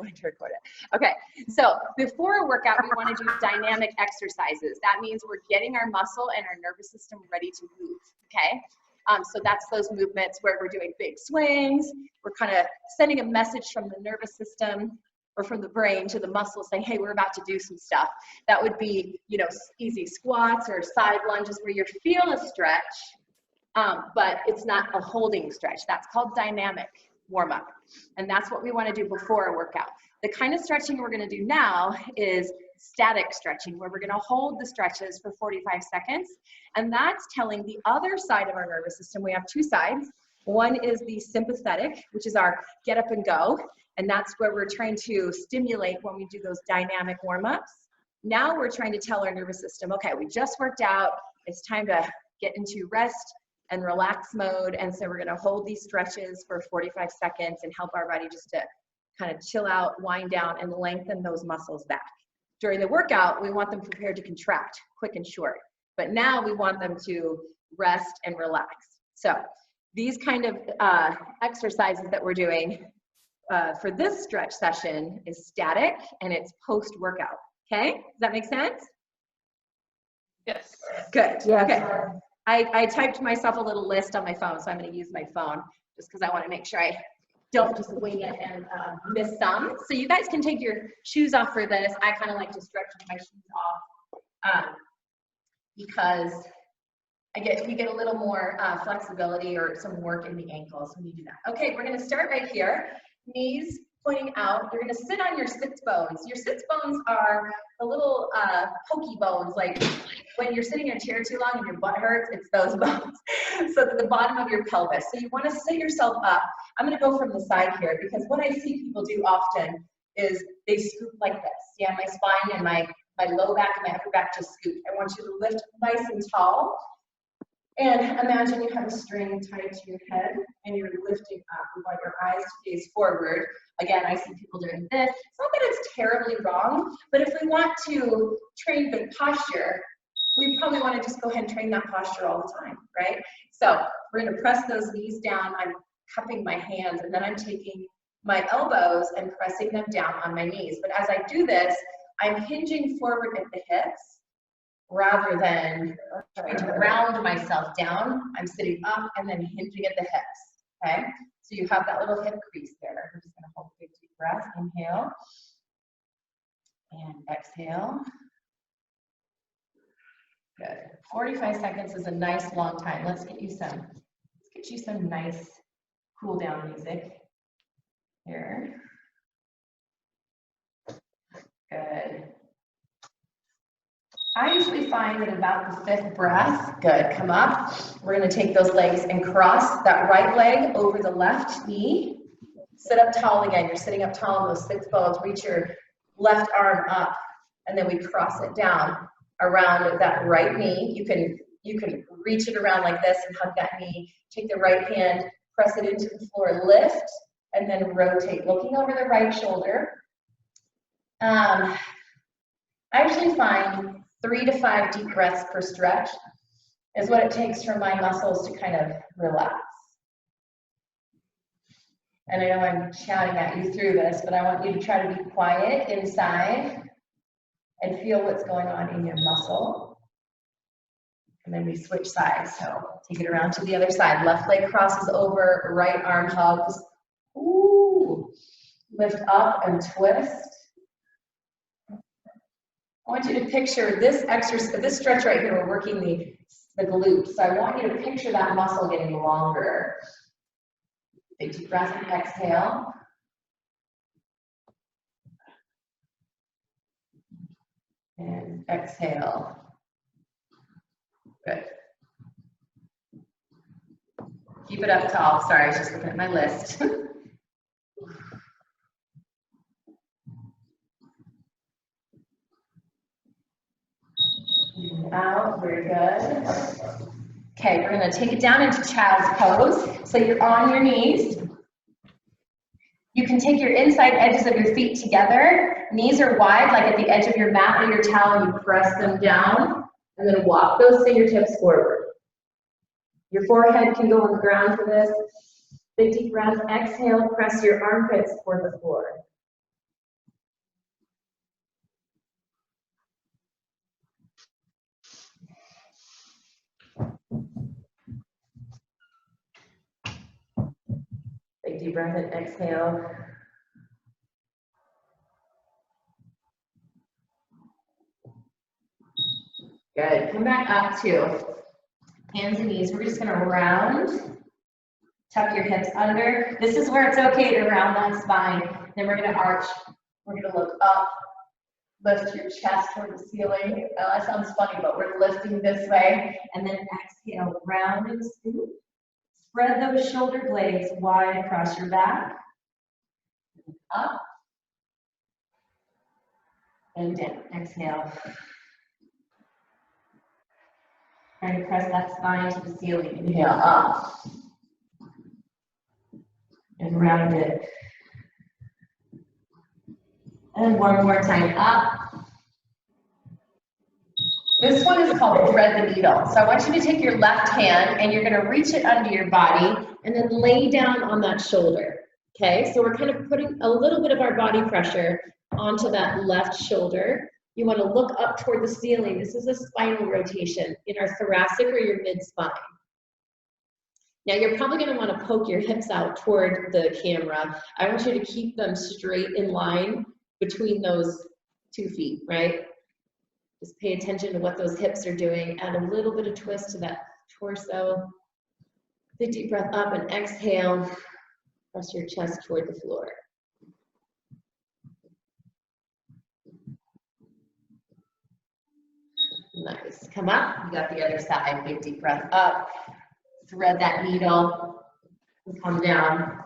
going to record it. Okay, so before a workout, we want to do dynamic exercises. That means we're getting our muscle and our nervous system ready to move, okay? So that's those movements where we're doing big swings. We're kind of sending a message from the nervous system or from the brain to the muscle saying, hey, we're about to do some stuff. That would be, you know, easy squats or side lunges where you feel a stretch, but it's not a holding stretch. That's called dynamic warm-up. And that's what we want to do before a workout. The kind of stretching we're going to do now is static stretching, where we're going to hold the stretches for 45 seconds. And that's telling the other side of our nervous system. We have two sides. One is the sympathetic, which is our get up and go. And that's where we're trying to stimulate when we do those dynamic warm-ups. Now we're trying to tell our nervous system, okay, we just worked out. It's time to get into rest and relax mode. And so we're going to hold these stretches for 45 seconds and help our body just to kind of chill out, wind down, and lengthen those muscles back. During the workout, we want them prepared to contract, quick and short. But now we want them to rest and relax. So these kind of exercises that we're doing for this stretch session is static, and it's post-workout. Okay? Does that make sense? Yes. Good. Yes. Okay. I typed myself a little list on my phone, so I'm going to use my phone just because I want to make sure I don't just wing it and miss some. So you guys can take your shoes off for this. I kind of like to stretch my shoes off because you get a little more flexibility or some work in the ankles when you do that. Okay, we're going to start right here. Knees pointing out. You're going to sit on your sits bones. Your sits bones are the little pokey bones, like when you're sitting in a chair too long and your butt hurts, it's those bones. So at the bottom of your pelvis. So you want to sit yourself up. I'm going to go from the side here because what I see people do often is they scoop like this. Yeah, my spine and my low back and my upper back just scoop. I want you to lift nice and tall. And imagine you have a string tied to your head and you're lifting up. We want your eyes to gaze forward. Again, I see people doing this. It's not that it's terribly wrong, but if we want to train good posture, we probably want to just go ahead and train that posture all the time, right? So we're going to press those knees down. I'm cupping my hands, and then I'm taking my elbows and pressing them down on my knees. But as I do this, I'm hinging forward at the hips rather than trying to round myself down. I'm sitting up and then hinging at the hips, okay? So you have that little hip crease there. We're just going to hold a big deep breath. Inhale and exhale. Good. 45 seconds is a nice long time. Let's get you some nice cool down music here. Good. I usually find that about the fifth breath, good, come up. We're going to take those legs and cross that right leg over the left knee. Sit up tall again. You're sitting up tall in those sits bones. Reach your left arm up, and then we cross it down around that right knee. You can reach it around like this and hug that knee. Take the right hand, press it into the floor, lift, and then rotate, looking over the right shoulder. I actually find 3 to 5 deep breaths per stretch is what it takes for my muscles to kind of relax. And I know I'm shouting at you through this, but I want you to try to be quiet inside and feel what's going on in your muscle. And then we switch sides. So take it around to the other side. Left leg crosses over, right arm hugs. Ooh. Lift up and twist. I want you to picture this exercise, this stretch right here, we're working the glutes. So I want you to picture that muscle getting longer. Big deep breath and exhale. And exhale. Good. Keep it up tall. Sorry, I was just looking at my list. Out, very good. Okay, we're going to take it down into child's pose. So you're on your knees. You can take your inside edges of your feet together. Knees are wide, like at the edge of your mat or your towel. You press them down, and then walk those fingertips forward. Your forehead can go on the ground for this. Big deep breath. Exhale, press your armpits toward the floor. Big deep breath in, exhale. Good. Come back up to hands and knees. We're just going to round. Tuck your hips under. This is where it's okay to round that spine. Then we're going to arch. We're going to look up. Lift your chest toward the ceiling. That sounds funny, but we're lifting this way. And then exhale, round and scoop. Spread those shoulder blades wide across your back. Up. And down. Exhale. Try to press that spine to the ceiling. Inhale, up. And round it. And one more time, up. This one is called thread the needle. So I want you to take your left hand and you're going to reach it under your body and then lay down on that shoulder. Okay, so we're kind of putting a little bit of our body pressure onto that left shoulder. You want to look up toward the ceiling. This is a spinal rotation in our thoracic or your mid-spine. Now you're probably going to want to poke your hips out toward the camera. I want you to keep them straight in line between those 2 feet, right? Just pay attention to what those hips are doing. Add a little bit of twist to that torso. Big deep breath up and exhale. Press your chest toward the floor. Nice. Come up. You got the other side. Big deep breath up. Thread that needle. And come down.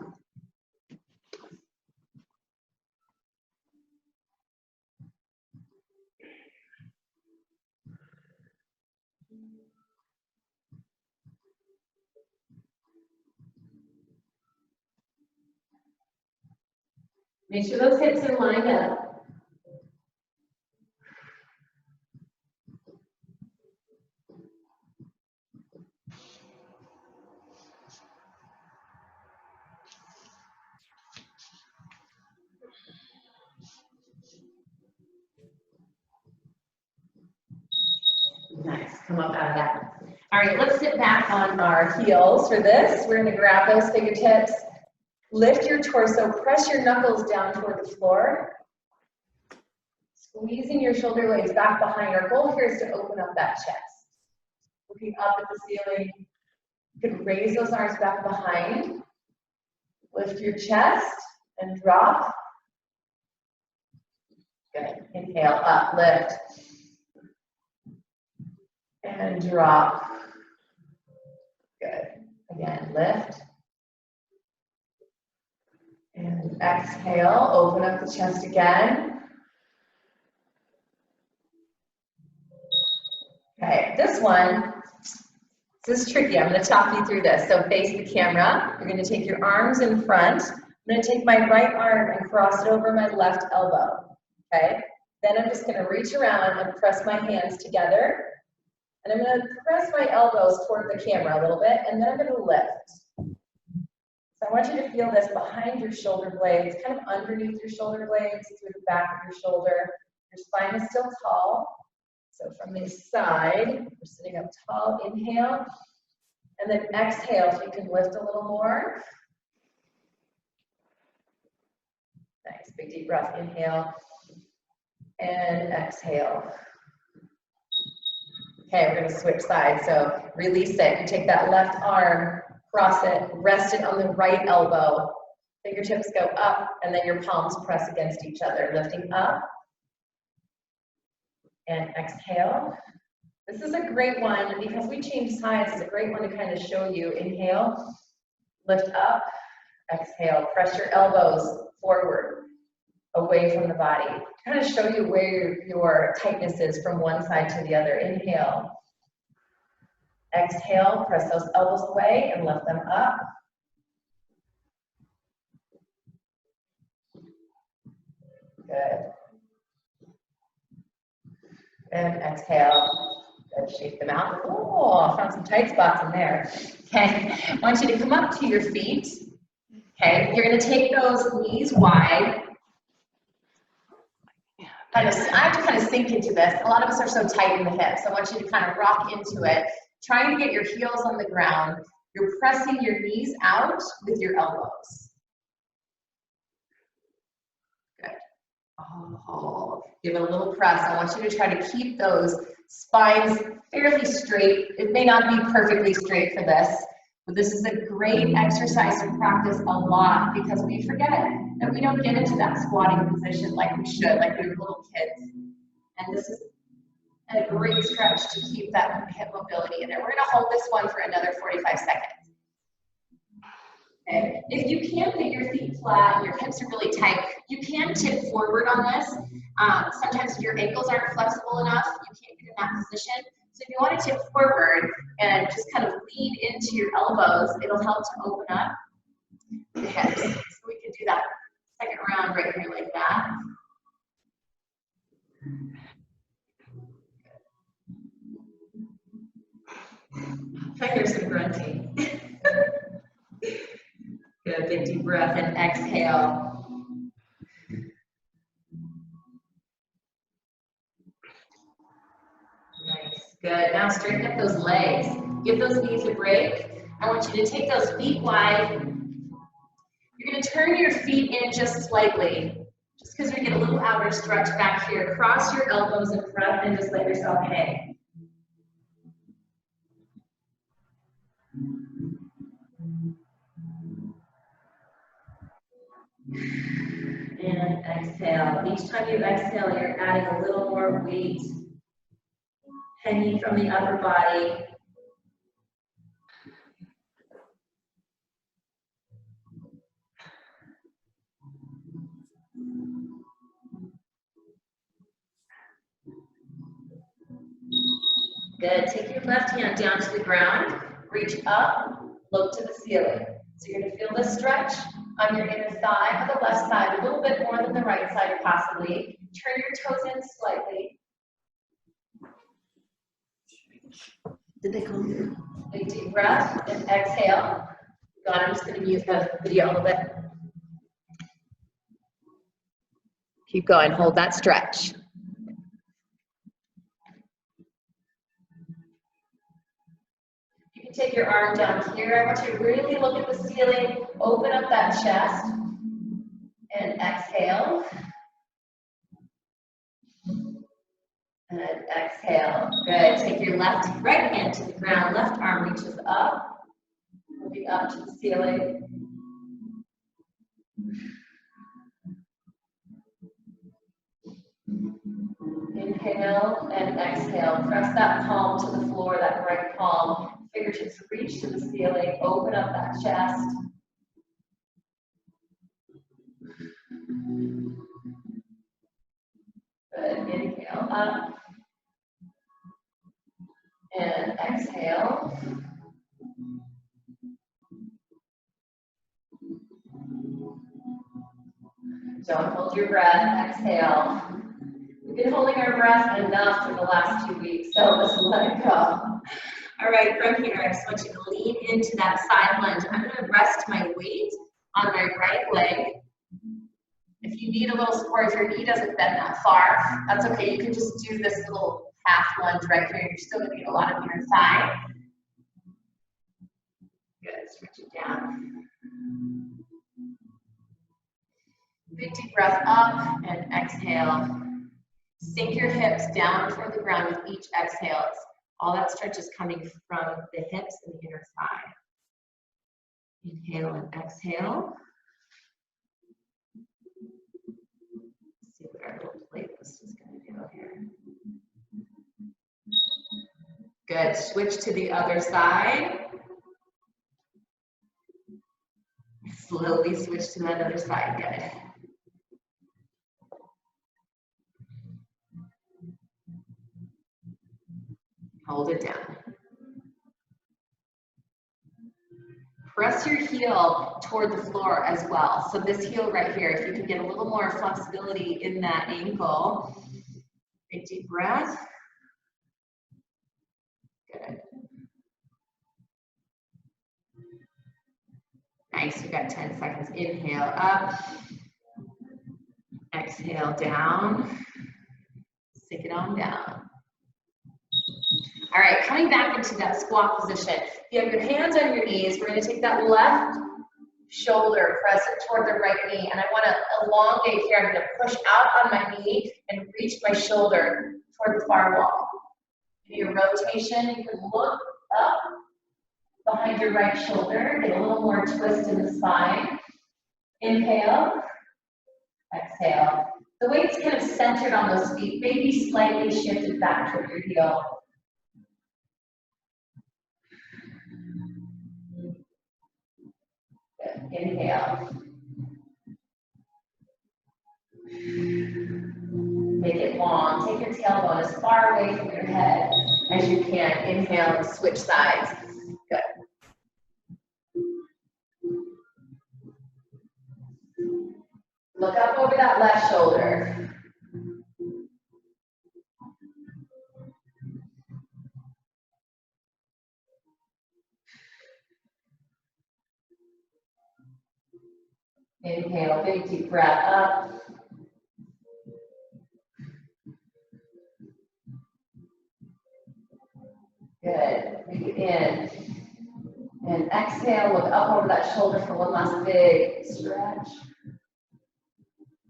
Make sure those hips are lined up. Nice, come up out of that. All right, let's sit back on our heels for this. We're gonna grab those fingertips, lift your torso, press your knuckles down toward the floor. Squeezing your shoulder blades back behind. Our goal here is to open up that chest. Looking up at the ceiling. You can raise those arms back behind. Lift your chest and drop. Good. Inhale, up, lift. And drop. Good. Again, lift. And exhale, open up the chest again. Okay, this is tricky. I'm going to talk you through this. So face the camera. You're going to take your arms in front. I'm going to take my right arm and cross it over my left elbow. Okay? Then I'm just going to reach around and press my hands together. And I'm going to press my elbows toward the camera a little bit, and then I'm going to lift. So I want you to feel this behind your shoulder blades, kind of underneath your shoulder blades, through the back of your shoulder. Your spine is still tall. So from this side, we're sitting up tall, inhale, and then exhale so you can lift a little more. Nice, big deep breath, inhale, and exhale. Okay, we're gonna switch sides, so release it. You take that left arm, cross it, rest it on the right elbow. Fingertips go up, and then your palms press against each other, lifting up. And exhale. This is a great one because we changed sides. It's a great one to kind of show you. Inhale, lift up, exhale. Press your elbows forward, away from the body. Kind of show you where your tightness is from one side to the other. Inhale. Exhale, press those elbows away and lift them up. Good. And exhale. Good. Shake them out. Oh, found some tight spots in there. Okay. I want you to come up to your feet. Okay. You're going to take those knees wide. I have to kind of sink into this. A lot of us are so tight in the hips. I want you to kind of rock into it. Trying to get your heels on the ground. You're pressing your knees out with your elbows. Hold. Give it a little press. I want you to try to keep those spines fairly straight. It may not be perfectly straight for this, but this is a great exercise to practice a lot because we forget that we don't get into that squatting position like we should, like we were little kids. And this is a great stretch to keep that hip mobility in there. We're gonna hold this one for another 45 seconds. Okay. If you can't get your feet flat and your hips are really tight, you can tip forward on this. Sometimes if your ankles aren't flexible enough, you can't get in that position. So if you want to tip forward and just kind of lean into your elbows, it'll help to open up the hips. So we can do that second round right here like that. I hear some grunting. Good, big deep breath and exhale. Nice, good. Now straighten up those legs. Give those knees a break. I want you to take those feet wide. You're going to turn your feet in just slightly, just because we get a little outer stretch back here. Cross your elbows in front and just let yourself hang. And exhale. Each time you exhale, you're adding a little more weight, hanging from the upper body. Good. Take your left hand down to the ground, reach up, look to the ceiling. So you're going to feel this stretch on your inner thigh on the left side, a little bit more than the right side possibly. Turn your toes in slightly. Did they come through? Big deep breath and exhale. God, I'm just going to mute the video a little bit. Keep going. Hold that stretch. You can take your arm down here. I want you to really look at the ceiling. Open up that chest. And exhale. And exhale. Good. Take your right hand to the ground. Left arm reaches up. Moving up to the ceiling. Inhale and exhale. Press that palm to the floor, that right palm. Fingertips reach to the ceiling. Open up that chest. Good. Inhale up. And exhale. Don't hold your breath. Exhale. We've been holding our breath enough for the last 2 weeks, so let's let it go. All right, from here, I just want you to lean into that side lunge. I'm going to rest my weight on my right leg. If you need a little support, if your knee doesn't bend that far, that's okay. You can just do this little half lunge right here. You're still going to get a lot of inner thigh. Good, stretch it down. Big deep breath up and exhale. Sink your hips down toward the ground with each exhale. All that stretch is coming from the hips and the inner thigh. Inhale and exhale. Let's see what our little playlist is going to do here. Good. Switch to the other side. Slowly switch to that other side. Good. Hold it down. Press your heel toward the floor as well. So this heel right here, if you can get a little more flexibility in that ankle. Big deep breath. Good. Nice, you got 10 seconds. Inhale up. Exhale down. Sink it on down. All right, coming back into that squat position. If you have your hands on your knees, we're going to take that left shoulder, press it toward the right knee. And I want to elongate here. I'm going to push out on my knee and reach my shoulder toward the far wall. Do your rotation. You can look up behind your right shoulder. Get a little more twist in the spine. Inhale. Exhale. The weight's kind of centered on those feet, maybe slightly shifted back toward your heel. Good. Inhale. Make it long. Take your tailbone as far away from your head as you can. Inhale and switch sides. Good. Look up over that left shoulder. Inhale, big deep breath up. Good. Breathe in. And exhale, look up over that shoulder for one last big stretch.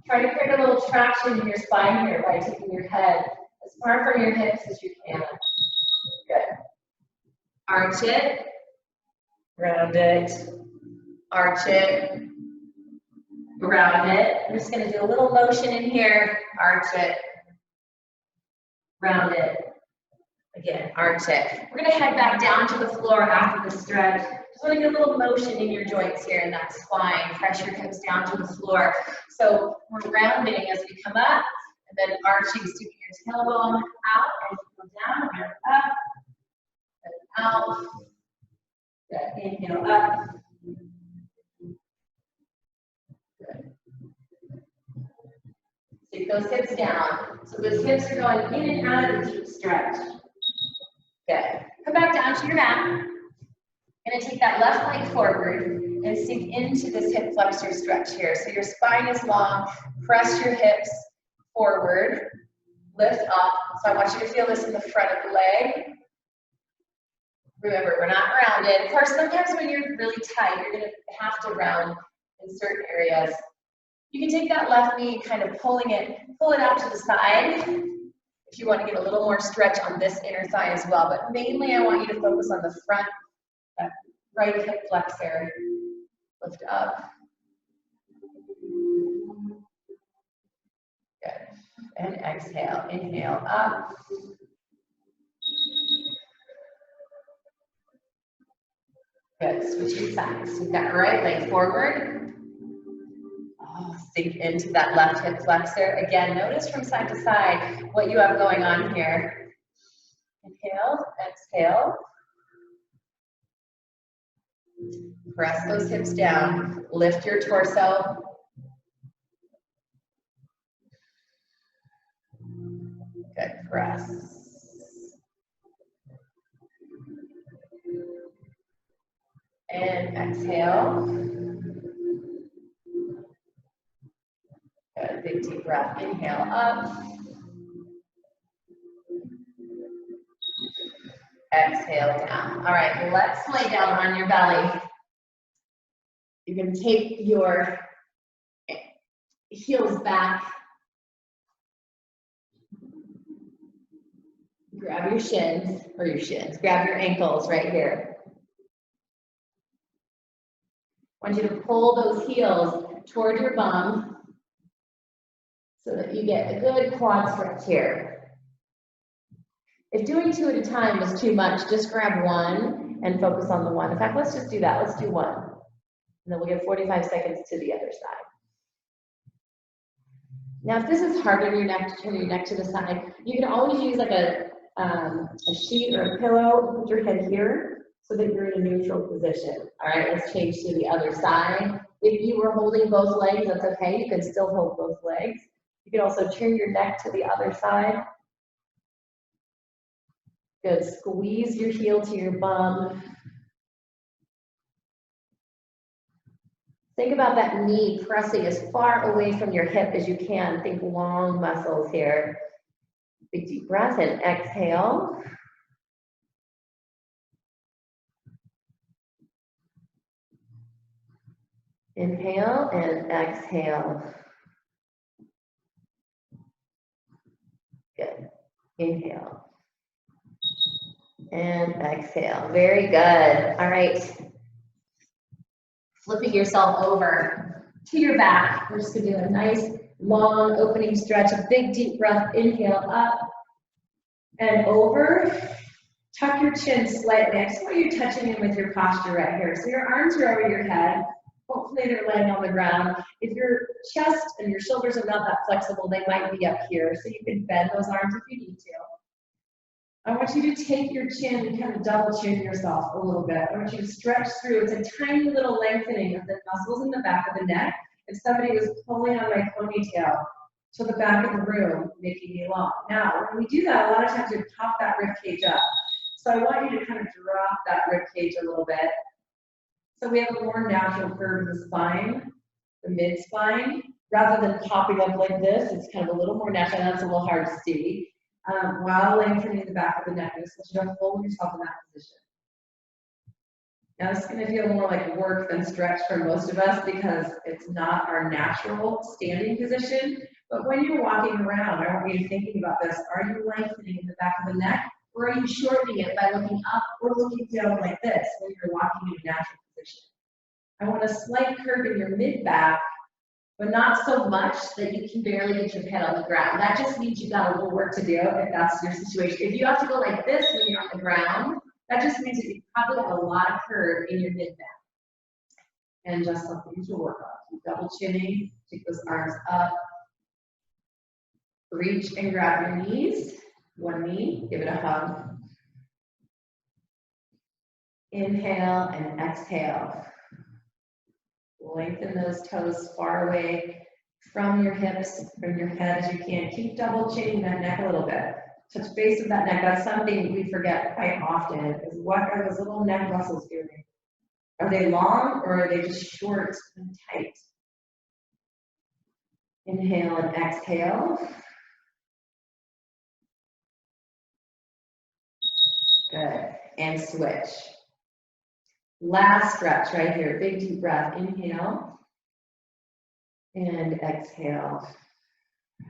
Try to create a little traction in your spine here by taking your head as far from your hips as you can. Good. Arch it. Round it. Arch it. Round it. I'm just going to do a little motion in here. Arch it. Round it. Again, arch it. We're going to head back down to the floor after the stretch. Just want to get a little motion in your joints here in that spine. Press your hips down to the floor. So we're rounding as we come up, and then arching, sticking your tailbone out as you go down and up, and out. Good. Inhale up. Good. Stick those hips down. So those hips are going in and out of the deep stretch. Good. Come back down to your mat. Going to take that left leg forward and sink into this hip flexor stretch here. So your spine is long. Press your hips forward. Lift up. So I want you to feel this in the front of the leg. Remember, we're not rounded. Of course, sometimes when you're really tight, you're going to have to round in certain areas. You can take that left knee, kind of pull it out to the side. If you want to get a little more stretch on this inner thigh as well, but mainly I want you to focus on the front, right hip flexor. Lift up. Good. And exhale. Inhale up. Good. Switching sides. Take that right leg forward. Sink into that left hip flexor. Again, notice from side to side what you have going on here. Inhale, exhale. Press those hips down. Lift your torso. Good, press. And exhale. Good, big deep breath. Inhale up. Exhale down. All right, let's lay down on your belly. You're going to take your heels back. Grab your shins, grab your ankles right here. I want you to pull those heels toward your bum so that you get a good quad stretch here. If doing two at a time is too much, just grab one and focus on the one. In fact, let's just do that. Let's do one. And then we'll give 45 seconds to the other side. Now, if this is hard on your neck to turn your neck to the side, you can always use like a sheet or a pillow. Put your head here so that you're in a neutral position. All right, let's change to the other side. If you were holding both legs, that's okay. You can still hold both legs. You can also turn your neck to the other side. Good. Squeeze your heel to your bum. Think about that knee pressing as far away from your hip as you can. Think long muscles here. Big deep breath and exhale. Inhale and exhale. Good. Inhale and exhale. Very good. All right. Flipping yourself over to your back. We're just going to do a nice long opening stretch, a big deep breath. Inhale up and over. Tuck your chin slightly. I just want you touching in with your posture right here. So your arms are over your head. Hopefully they're laying on the ground. If your chest and your shoulders are not that flexible, they might be up here. So you can bend those arms if you need to. I want you to take your chin and kind of double chin yourself a little bit. I want you to stretch through. It's a tiny little lengthening of the muscles in the back of the neck. If somebody was pulling on my ponytail to the back of the room, making me long. Now, when we do that, a lot of times we pop that rib cage up. So I want you to kind of drop that rib cage a little bit. So we have a more natural curve in the spine, the mid-spine. Rather than popping up like this, it's kind of a little more natural. That's a little hard to see. While lengthening the back of the neck, just want you to hold yourself in that position. Now this is going to feel more like work than stretch for most of us because it's not our natural standing position. But when you're walking around, I want you to be thinking about this. Are you lengthening the back of the neck, or are you shortening it by looking up or looking down like this when you're walking in a natural position? I want a slight curve in your mid-back, but not so much that you can barely get your head on the ground. That just means you've got a little work to do if that's your situation. If you have to go like this when you're on the ground, that just means that you probably have a lot of curve in your mid-back. And just something to work on. Keep double chinning, take those arms up. Reach and grab your knees. One knee, give it a hug. Inhale and exhale. Lengthen those toes far away from your hips, from your head as you can. Keep double chinning that neck a little bit. Touch base of that neck. That's something we forget quite often, is what are those little neck muscles doing? Are they long or are they just short and tight? Inhale and exhale. Good. And switch. Last stretch right here. Big deep breath. Inhale and exhale.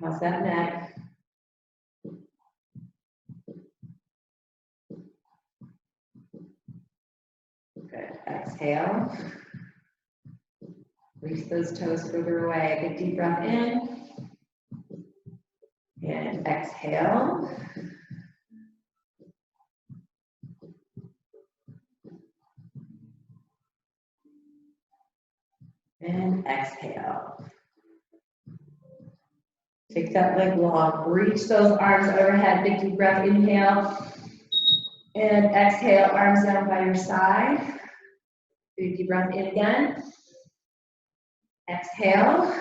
How's that neck? Good. Exhale. Reach those toes further away. Big deep breath in and exhale. And exhale. Take that leg long. Reach those arms overhead. Big deep breath. Inhale. And exhale. Arms down by your side. Big deep breath in again. Exhale.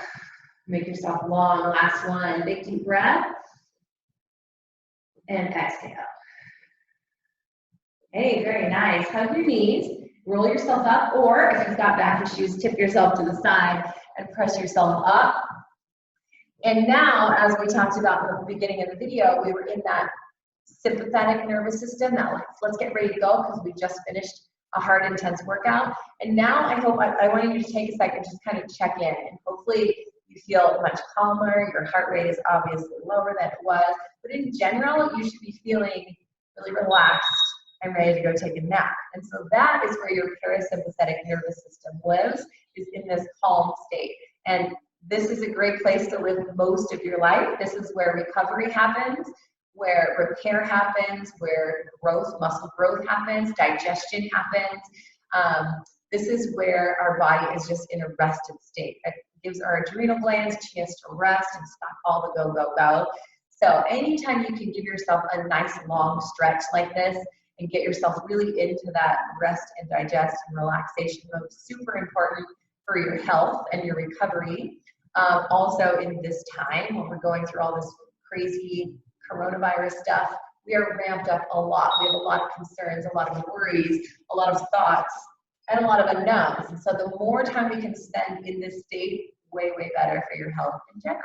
Make yourself long. Last one. Big deep breath. And exhale. Hey, very nice. Hug your knees. Roll yourself up, or if you've got back issues, tip yourself to the side and press yourself up. And now, as we talked about in the beginning of the video, we were in that sympathetic nervous system, that let's get ready to go because we just finished a hard, intense workout. And now I want you to take a second, just kind of check in. And hopefully you feel much calmer. Your heart rate is obviously lower than it was. But in general, you should be feeling really relaxed and ready to go take a nap. And so that is where your parasympathetic nervous system lives, is in this calm state. And this is a great place to live most of your life. This is where recovery happens, where repair happens, where growth, muscle growth happens, digestion happens. This is where our body is just in a rested state. It gives our adrenal glands a chance to rest and stop all the go, go, go. So anytime you can give yourself a nice long stretch like this, and get yourself really into that rest and digest and relaxation mode. Super important for your health and your recovery. Also in this time when we're going through all this crazy coronavirus stuff, we are ramped up a lot. We have a lot of concerns, a lot of worries, a lot of thoughts, and a lot of unknowns. And so the more time we can spend in this state, way, way better for your health in general.